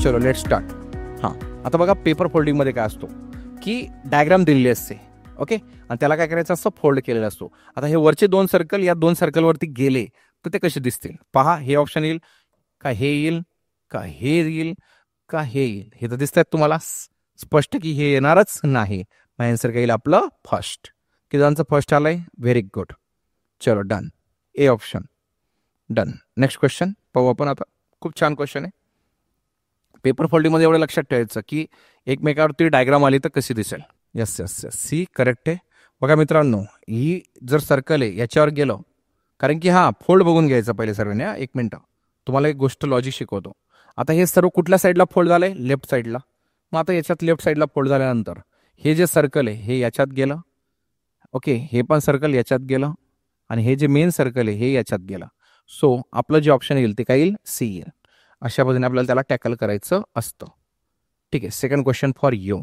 चलो let start. हां, आता बघा पेपर फोल्डिंगमध्ये काय असतो की डायग्राम दिलेली असते. ओके, आणि त्याला काय करायचं असतं, फोल्ड केलेला असतो. आता हे वरचे 2 सर्कल या 2 सर्कलवरती गेले तर ते कसे दिसतील पहा. हे ऑप्शन येईल का, हे येईल का, हे येईल का, हे येईल. हे तर दिसतात तुम्हाला स्पष्ट की हे येणारच नाही. मग आन्सर काय येईल आपलं फर्स्ट. किती जणांचं फर्स्ट आलंय, व्हेरी गुड. चलो done, A option done. Next question पाहू आपण आता. खूप छान क्वेश्चन आहे. पेपर फोल्डिंगमध्ये एवढं लक्षात ठेवायचं की एकमेकावरती डायग्राम आली तर कशी दिसेल. Yes yes yes, see correct आहे. बघा मित्रांनो, ही जर सर्कल आहे याच्यावर गेलो, कारण की हा फोल्ड बघून घ्यायचा पहिले सर्वांनी. एक मिनटं, तुम्हाला एक गोष्ट लॉजिक शिकवतो. आता हे सर्व कुठल्या साईडला फोल्ड झालंय, लेफ्ट साईडला. मग आता याच्यात लेफ्ट साईडला फोल्ड झाल्यानंतर हे जे सर्कल आहे हे याच्यात गेलं. ओके, हे पण सर्कल याच्यात गेलं आणि हे जे मेन सर्कल आहे हे याच्यात गेलं. सो आपलं जे ऑप्शन येईल ते काय येईल, सी येईल. अशा पद्धतीने आपल्याला त्याला टॅकल करायचं असतं. ठीक आहे, second question for you.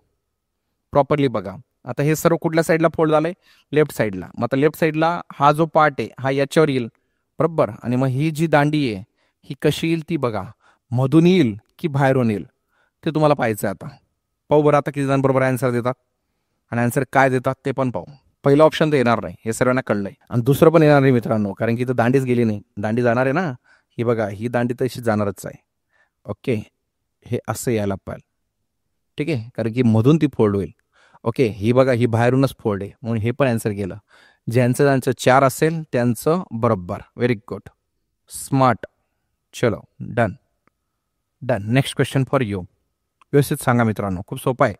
Properly बघा. आता हे सर्व कुठल्या साईडला फोल्ड झालंय, लेफ्ट साईडला. मग आता लेफ्ट साईडला हा जो पार्ट आहे हा याच्यावर येईल बरोबर. आणि मग ही जी दांडी आहे ही कशी येईल ती बघा, मधून येईल की बाहेरून येईल ते तुम्हाला पाहायचं आहे. आता पाहू बरं आता किती जण बरोबर आन्सर देतात आणि आन्सर काय देतात ते पण पाहू. पहिलं ऑप्शन तर येणार नाही, हे सर्वांना कळलंय. आणि दुसरं पण येणार नाही मित्रांनो, कारण की इथं दांडीच गेली नाही. दांडी जाणार आहे ना, ही बघा, ही दांडी तशी जाणारच आहे. ओके, हे असं यायला पाहिजे. ठीक आहे, कारण की मधून ती फोल्ड होईल. ओके, ही बघा, ही बाहेरूनच फोल्ड आहे म्हणून हे पण आन्सर गेलं. ज्यांचं 4 असेल त्यांचं बरोबर. Very good, smart. चलो done done. Next question for you. व्यवस्थित सांगा मित्रांनो, खूप सोपा आहे.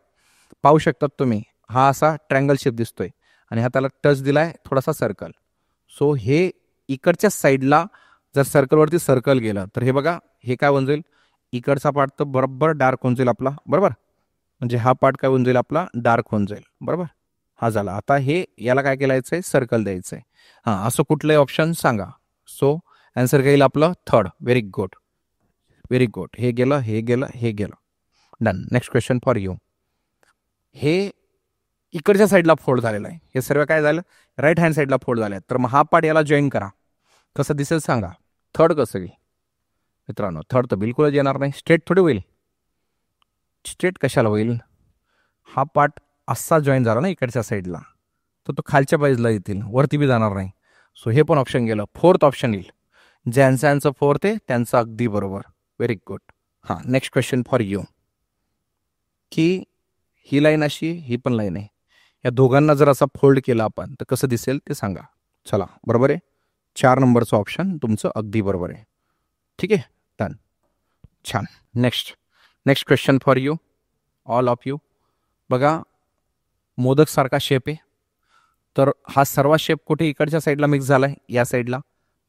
पाहू शकतात तुम्ही, हा असा ट्रँगल शेप दिसतोय आणि हा त्याला टच दिलाय थोडासा सर्कल. सो हे इकडच्या साईडला जर सर्कलवरती सर्कल गेलं तर हे बघा, हे काय होऊन जाईल, इकडचा पार्ट तर बरोबर डार्क होऊन जाईल आपला बरोबर. म्हणजे हा पार्ट काय होऊन जाईल आपला, डार्क होऊन जाईल बरोबर. हा झाला. आता हे याला काय केलायचं आहे, सर्कल द्यायचं आहे. हां, असं कुठलंही ऑप्शन सांगा. सो आन्सर काय येईल आपलं third. Very good very good. हे गेलं, हे गेलं, हे गेलं. Done. Next question for you. हे इकडच्या साईडला फोल्ड झालेला आहे. हे सर्व काय झालं, राईट हँड साईडला फोल्ड झाले. तर मग हा पार्ट याला जॉईन करा, कसं दिसेल सांगा. थर्ड कसं येईल मित्रांनो, थर्ड तर बिलकुलच येणार नाही. स्ट्रेट थोडी होईल, स्ट्रेट कशाला होईल. हा पार्ट असा जॉईन झाला ना इकडच्या साईडला, तर तो खालच्या बाजूला येतील, वरती बी जाणार नाही. सो हे पण ऑप्शन गेलं. फोर्थ ऑप्शन येईल. ज्यांचं फोर्थ आहे त्यांचं अगदी बरोबर. Very good. हां, नेक्स्ट क्वेश्चन फॉर यू. की ही लाईन अशी, ही पण लाईन आहे, या दोघांना जर असा फोल्ड केला आपण तर कसं दिसेल ते सांगा. चला, बरोबर आहे. 4 नंबरचं ऑप्शन तुमचं अगदी बरोबर आहे. ठीक आहे, डन. छान. Next question for you, all of you. बघा, मोदक सारखा शेप आहे, तर हा सर्व शेप कुठे इकडच्या साईडला मिक्स झालाय, या साईडला.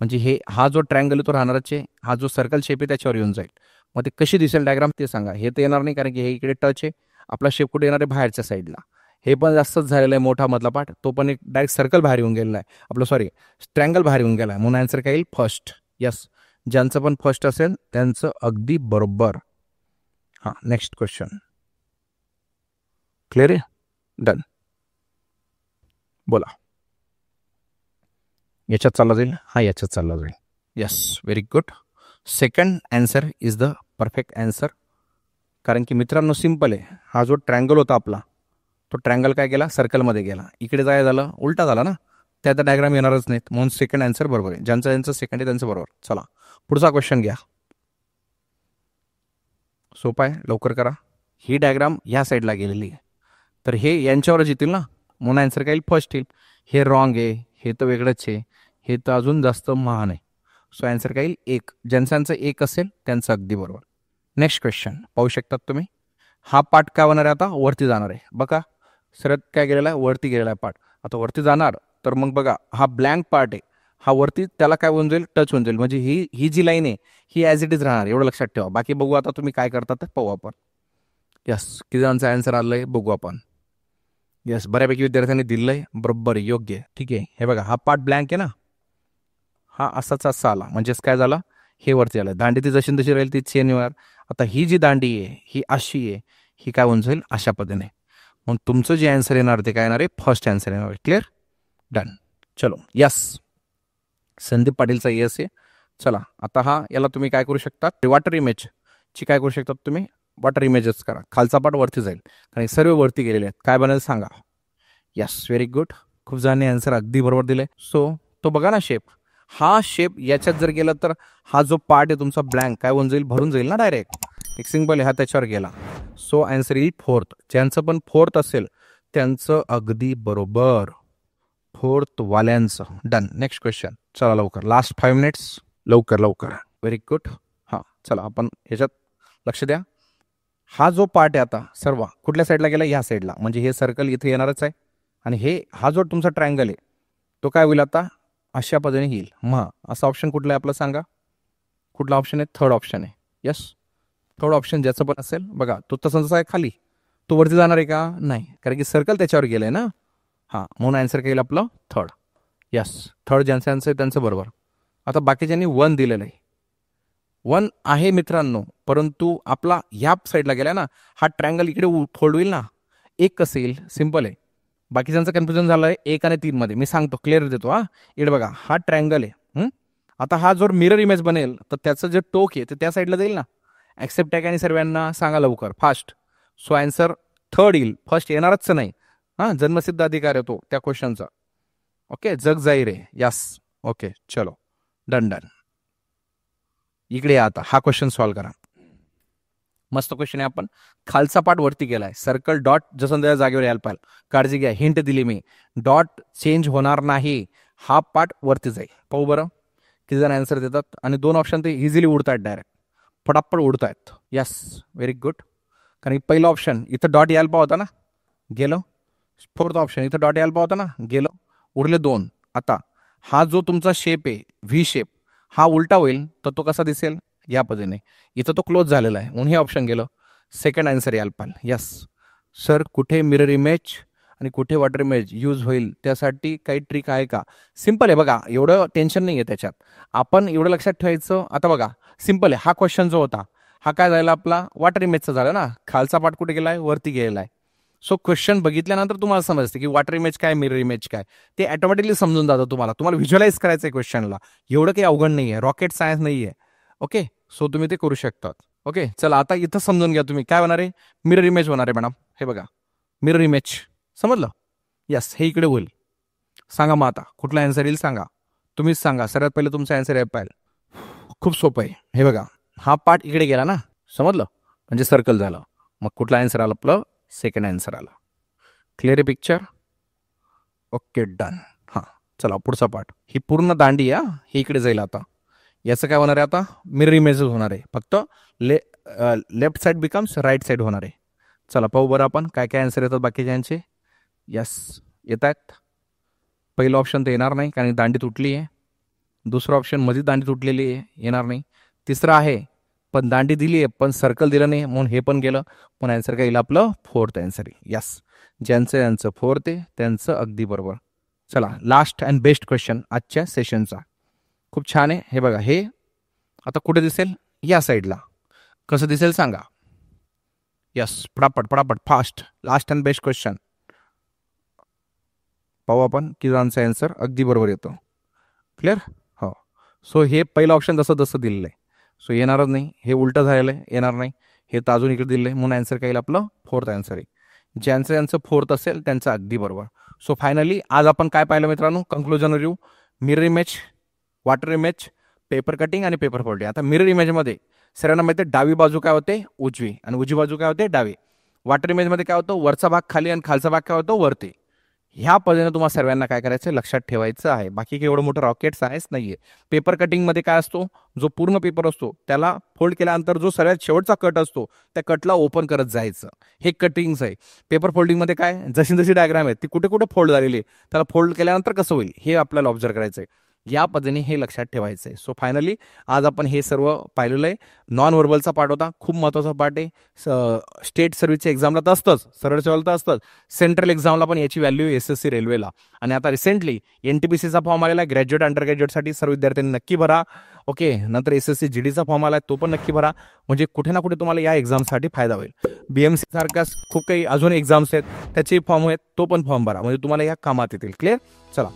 म्हणजे हा जो ट्रँगल तो राहणारच आहे, हा जो सर्कल शेप आहे त्याच्यावर येऊन जाईल. मग ते कशी दिसेल डायग्राम ते सांगा. हे तर येणार नाही, कारण की हे इकडे टच आहे. आपला शेप कुठे येणार आहे, बाहेरच्या साईडला. हे पण जास्तच झालेलं आहे, मोठा मधला पार्ट तो पण एक डायरेक्ट सर्कल बाहेर येऊन गेलेला आहे आपलं, सॉरी ट्रँगल बाहेर येऊन गेला आहे. म्हणून आन्सर काय येईल, फर्स्ट. यस, ज्यांचं पण फर्स्ट असेल त्यांचं अगदी बरोबर. हां, नेक्स्ट क्वेश्चन क्लिअर आहे, डन. बोला, याच्यात चालला जाईल, हा याच्यात चालला जाईल. Yes, very good. Second answer is the perfect answer. कारण की मित्रांनो सिम्पल आहे. हा जो ट्रँगल होता आपला, तो ट्रँगल काय गेला, सर्कलमध्ये गेला. इकडे काय झालं, उलटा झाला ना, त्या डायग्राम येणारच नाहीत. म्हणून सेकंड आन्सर बरोबर आहे. ज्यांचं सेकंड आहे त्यांचं बरोबर. चला पुढचा क्वेश्चन घ्या. सोपा आहे, लवकर करा. ही डायग्राम ह्या साईडला गेलेली आहे, तर हे यांच्यावरच येतील ना, म्हणून आन्सर काय येईल, फर्स्ट येईल. हे रॉंग आहे, हे तर वेगळंच आहे, हे तर अजून जास्त महान आहे. सो आन्सर काय येईल, एक. ज्यांचं एक असेल त्यांचं अगदी बरोबर. नेक्स्ट क्वेश्चन पाहू शकतात तुम्ही. हा पार्ट काय होणार आहे, आता वरती जाणार आहे. बघा, सरळ काय गेलेला आहे, वरती गेलेला आहे पार्ट. आता वरती जाणार तर मग बघा, हा ब्लँक पार्ट आहे, हा वरती त्याला काय होऊन जाईल, टच होऊन जाईल. म्हणजे ही जी लाईन आहे ही ॲज इट इज राहणार, एवढं लक्षात ठेवा. बाकी बघू आता तुम्ही काय करतात ते पाहू आपण. यस, किती जणांचा आन्सर आलं आहे बघू आपण. यस, बऱ्यापैकी विद्यार्थ्यांनी दिलं आहे बरोबर, योग्य. ठीक आहे, हे बघा, हा पार्ट ब्लँक आहे ना, हा असा आला, म्हणजेच काय झालं, हे वरती आलं. दांडी ती जशी तशी राहील ती चेन येणार. आता ही जी दांडी आहे ही अशी आहे, ही काय होऊन जाईल, अशा पद्धतीने. मग तुमचं जे आन्सर येणार ते काय येणार आहे, फर्स्ट आन्सर येणार आहे. Clear, done. चलो, यस, संदीप पाटीलचा यस आहे. चला आता याला तुम्ही काय करू शकता, वॉटर इमेजची काय करू शकतात तुम्ही, वॉटर इमेजेस करा, खालचा पार्ट वरती जाईल कारण हे सर्व वरती गेलेले आहेत. काय बनेल सांगा. Yes, very good. खूप जणांनी आन्सर अगदी बरोबर दिले. सो तो बघा ना शेप, हा शेप याच्यात जर गेला तर हा जो पार्ट आहे तुमचा ब्लँक काय होऊन जाईल, भरून जाईल ना डायरेक्ट. एक सिंपल हा त्याच्यावर गेला. सो आन्सर येईल फोर्थ. ज्यांचं पण फोर्थ असेल त्यांचं अगदी बरोबर, फोर्थ वाल्यांचं. डन. Next question. चला लवकर, लास्ट 5 मिनिट्स, लवकर लवकर. Very good. हां चला आपण ह्याच्यात लक्ष द्या. हा जो पार्ट आहे आता सर्व कुठल्या साईडला गेला, ह्या साईडला, म्हणजे हे सर्कल इथे येणारच आहे. आणि हा जो तुमचा ट्रायंगल आहे तो काय होईल आता, अशा पद्धतीने येईल. मग असा ऑप्शन कुठला आहे आपला सांगा. कुठला ऑप्शन आहे, थर्ड ऑप्शन आहे. यस, थर्ड ऑप्शन ज्याचं पण असेल बघा, तो तसंच आहे खाली, तो वरती जाणार आहे का, नाही, कारण की सर्कल त्याच्यावर गेलंय ना. हां, म्हणून आन्सर काय येईल आपलं, थर्ड. यस, थर्ड ज्यांचं आन्सर आहे त्यांचं बरोबर. आता बाकीच्यांनी 1 दिलेलं आहे. 1 आहे मित्रांनो, परंतु आपला ह्या साईडला गेला ना, हा ट्रायंगल इकडे फोल्ड होईल ना. 1 कसं येईल, सिम्पल आहे. बाकीच्यांचं कन्फ्युजन झालं आहे 1 आणि 3 मध्ये. मी सांगतो, क्लिअर देतो. इकडे बघा, हा ट्रायंगल आहे. आता हा जो मिरर इमेज बनेल तर त्याचं जे टोक आहे ते त्या साईडला जाईल ना. ॲक्सेप्ट आहे आणि सर्वांना सांगा लवकर, फास्ट. सो आन्सर थर्ड येईल, फर्स्ट येणारच नाही. जन्मसिद्ध अधिकार आहे तो त्या क्वेश्चनचा. ओके, जग जाहीर आहे. यस, ओके, चलो डन डन. इकडे आता हा क्वेश्चन सॉल्व करा. मस्त क्वेश्चन आहे. आपण खालचा पार्ट वरती गेलाय, सर्कल डॉट जसं त्या जागेवर यायला पाहिजे. काळजी घ्या, हिंट दिली मी, डॉट चेंज होणार नाही, हा पार्ट वरती जाईल. पाहू बरं किती जण आन्सर देतात. आणि 2 ऑप्शन ते इझिली उडतायत, डायरेक्ट फटाफट उडतायत. Yes, very good. कारण पहिला ऑप्शन इथं डॉट यायला पाहिजे होता ना, गेलो. फोर्थ ऑप्शन इथं डॉट यायला पाहिजे होता ना, गेलो. उरले 2. आता हा जो तुमचा शेप आहे व्ही शेप, हा उलटा होईल तर तो कसा दिसेल, या पद्धतीने. इथं तो क्लोज झालेला आहे म्हणून हे ऑप्शन गेलं. सेकंड आन्सर यायला पाहिजे. यस सर, कुठे मिरर इमेज आणि कुठे वॉटर इमेज यूज होईल त्यासाठी काही ट्रिक आहे का. सिम्पल आहे बघा, एवढं टेन्शन नाही आहे त्याच्यात. आपण एवढं लक्षात ठेवायचं. आता बघा सिम्पल आहे. हा क्वेश्चन जो होता हा काय झाला आपला, वॉटर इमेजचा झाला ना. खालचा पार्ट कुठे गेलाय, वरती गेलेला आहे. सो क्वेश्चन बघितल्यानंतर तुम्हाला समजते की वॉटर इमेज काय, मिरर इमेज काय, ते ऑटोमॅटिकली समजून जातं तुम्हाला. तुम्हाला व्हिज्युअलाइज करायचं आहे क्वेश्चनला. एवढं काही अवघड नाही आहे, रॉकेट सायन्स नाही आहे. ओके, सो तुम्ही ते करू शकतात. ओके, चला आता इथं समजून घ्या तुम्ही काय होणार आहे. मिरर इमेज होणार आहे मॅडम. हे बघा, मिरर इमेज समजलं. यस, हे इकडे होईल. सांगा मग आता कुठला आन्सर येईल सांगा, तुम्हीच सांगा. सर्वात पहिले तुमचा आन्सर आहे पाहिजे. खूप सोपं आहे. हे बघा, हा पार्ट इकडे गेला ना, समजलं, म्हणजे सर्कल झालं. मग कुठला आन्सर आला, आपलं सेकंड आन्सर आला. क्लिअर आहे पिक्चर. Okay done. हां चला पुढचा पार्ट. ही पूर्ण दांडी हे इकडे जाईल. आता याचं काय होणार आहे, आता मिरर इमेज होणार आहे. फक्त left side becomes right side होणार आहे. चला पाहू बरं आपण काय काय आन्सर येतात बाकीच्यांचे. यस, येत आहेत. पहिलं ऑप्शन तर येणार नाही कारण दांडी तुटली आहे. दुसरं ऑप्शन मध्ये दांडी तुटलेली आहे, येणार नाही. तिसरं आहे पण दांडी दिली आहे पण सर्कल दिलं नाही म्हणून हे पण गेलं. पण आन्सर काय येईल आपलं, फोर्थ आन्सर आहे. यस, ज्यांचं यांचं फोर्थ आहे त्यांचं अगदी बरोबर. चला लास्ट अँड बेस्ट क्वेश्चन आजच्या सेशनचा. खूप छान आहे. हे बघा, हे आता कुठे दिसेल, या साईडला. कसं दिसेल सांगा. यस, पटापट पटापट fast. Last and best question पाहू आपण की आन्सर अगदी बरोबर येतो. क्लिअर. हो, सो हे पहिलं ऑप्शन तसं दिलेलं आहे. सो येणारच नाही, हे उलटं झालेलं आहे, येणार नाही. हे तर अजून इकडे दिलेलं आहे म्हणून आन्सर काय येईल आपलं, फोर्थ आन्सर आहे. ज्यांचं फोर्थ असेल त्यांचं अगदी बरोबर. सो फायनली आज आपण काय पाहिलं मित्रांनो, conclusion review. Mirror image, water image, paper cutting आणि पेपर फोल्डिंग. आता मिरर इमेजमध्ये सर्वांना माहिती आहे डावी बाजू काय होते, उजवी, आणि उजवी बाजू काय होते, डावी. वॉटर इमेजमध्ये काय होतं, वरचा भाग खाली आणि खालचा भाग काय होतो, वरती. ह्या पद्धतीने तुम्हाला सर्वांना काय करायचं, लक्षात ठेवायचं आहे. बाकी काही एवढं मोठं रॉकेट सायन्स नाही आहे. पेपर कटिंगमध्ये काय असतो, जो पूर्ण पेपर असतो त्याला फोल्ड केल्यानंतर जो सगळ्यात शेवटचा कट असतो त्या कटला ओपन करत जायचं, हे कटिंग्स आहे. पेपर फोल्डिंगमध्ये काय, जशी जशी डायग्राम आहे ती कुठे कुठे फोल्ड झालेली आहे, त्याला फोल्ड केल्यानंतर कसं होईल हे आपल्याला ऑब्झर्व करायचं आहे. या पद्धतीने हे लक्षात ठेवायचं आहे. सो फायनली आज आपण हे सर्व पाहिलेलं आहे. नॉन व्हर्बलचा पार्ट होता, खूप महत्त्वाचा पार्ट आहे. स्टेट सर्व्हिसच्या एक्झामला तर असतंच, सरळ सेवाला तर असतंच, सेंट्रल एक्झामला पण याची व्हॅल्यू SSC रेल्वेला. आणि आता रिसेंटली NTPCचा फॉर्म आलेला आहे ग्रॅज्युएट अंडर ग्रॅज्युएटसाठी. सर्व विद्यार्थ्यांनी नक्की भरा. ओके, नंतर SSC GDचा फॉर्म आला आहे, तो पण नक्की भरा. म्हणजे कुठे ना कुठे तुम्हाला या एक्झामसाठी फायदा होईल. BMC सारख्या खूप काही अजून एक्झाम्स आहेत त्याचे फॉर्म आहेत, तो पण फॉर्म भरा, म्हणजे तुम्हाला या कामात येतील. क्लिअर. चला